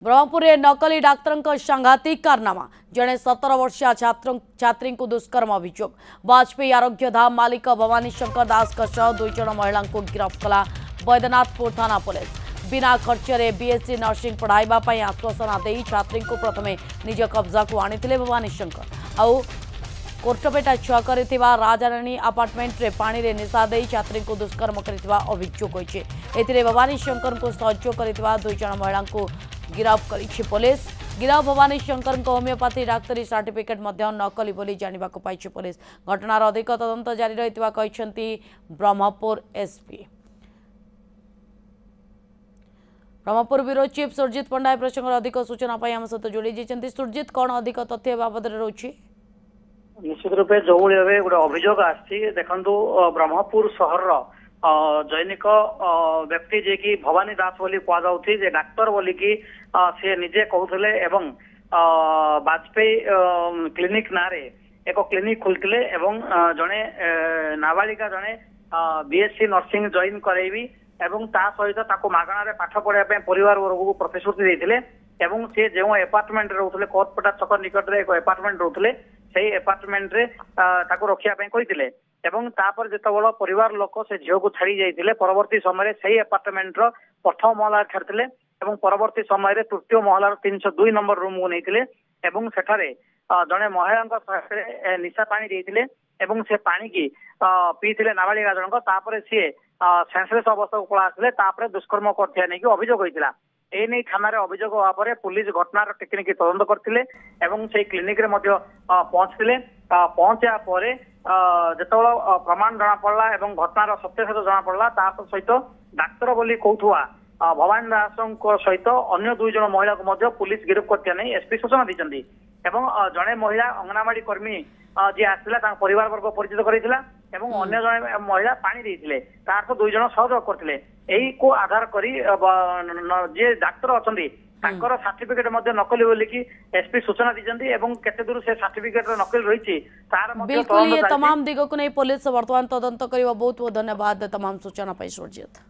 ब्रह्मपुर में नकली डाक्तर सांघातिक कारनामा जड़े 17 वर्षीय छात्री को दुष्कर्म अभियोग। वाजपेयी आरोग्य धाम मालिक भवानी शंकर दास दुई जन महिला गिरफ्त कला बैद्यनाथपुर थाना पुलिस। बिना खर्चरे बीएससी नर्सिंग पढ़ाई आश्वासन दे छात्री को प्रथमे निज कब्जा को आनी भवानी शंकर आउ कोर्टपेटा छक राजाराणी आपार्टमेंट रे पानी रे निशा दे छात्री को दुष्कर्म करथिबा अभियोग होइछे। एथिरे भवानी शंकर को सहयोग करथिबा दुई जन महिला को गिरफ्त करिछि पुलिस। गिरफ्त भवानी शंकर को होमियोपैथी डाक्तरी सर्टिफिकेट मध्य नकली बोली जानिबाको पाइछि पुलिस। घटनार अधिक तदंत जारी रहितबा कहिसंती Brahmapur SP. Brahmapur bureau chief Surajit Panda प्रसंग अधिक सूचना पाई आम सहित जोड़ी जाइछंती। सुरजित कौन अधिक तथ्य बाबद रही? निश्चित रूपे जो भाई गोटे अभियोग आसी देखु ब्रह्मपुर सहर जैनिक व्यक्ति जे कि भवानी दास बोली कहुथि जे डाक्तर बोली कि सी निजे कहते एवं वाजपेयी क्लिनिक ना रे एक क्लिनिक खुलते एवं जड़े नाबालिका जड़े बीएससी नर्सिंग जॉइन करेबी एवं ता सहित ताको मागणार पाठ पढ़ाई परिवार वर्ग को प्रतिश्रुति देते एवं सी जो एपार्टमेंट रोते कोर्टपेटा छक निकट में एक एपार्टमेंट रोते से एपार्टमेंट रे ताको रखिया कहते एवं तापर जितेबाला परिवार लोक से झील को छाड़ी जाते परवर्ती समय से एपार्टमेंट प्रथम महला छाड़ते एवं परवर्ती समय तृतीय महलार 302 नंबर रूम को नहीं सेठारे जड़े महिला सहायता निशा पानी देते एवं से पानी की पीते नाबालिका जनक तापर सी सेंसलेस अवस्था को पड़ा आसले दुष्कर्म कर अभियोग होता एने थाना अभियोग होगा पुलिस घटनार टेक्निक तदंत करते से क्लिनिक रे पहुंचते पहुंचा पर जितेबाला प्रमाण जना पड़ा एवं घटनार सत्यासत्य जना पड़ा सहित डाक्तर बोली कहूआ भवानी दास सहित अन्य दुई जन महिला को पुलिस गिरफ्त करते एसपी सूचना दी एवं जड़े महिला अंगनवाड़ी कर्मी जी आसला परिवार वर्ग परिचित करथिला एवं अन्य जने महिला पानी देथिले तार दुई जन सहयोग करथिले एही को आधार करी जे डाक्तर अछंती तांकर सर्टिफिकेट मध्ये नकली बोली कि एसपी सूचना दिजंती एवं केते दूर से सर्टिफिकेट नकली रहिछि तार मध्ये बिल्कुल ये तमाम दिगो को नै पुलिस वर्तमान तदंत करिवा। बहुत बहुत धन्यवाद तमाम सूचना पाई सुरजित।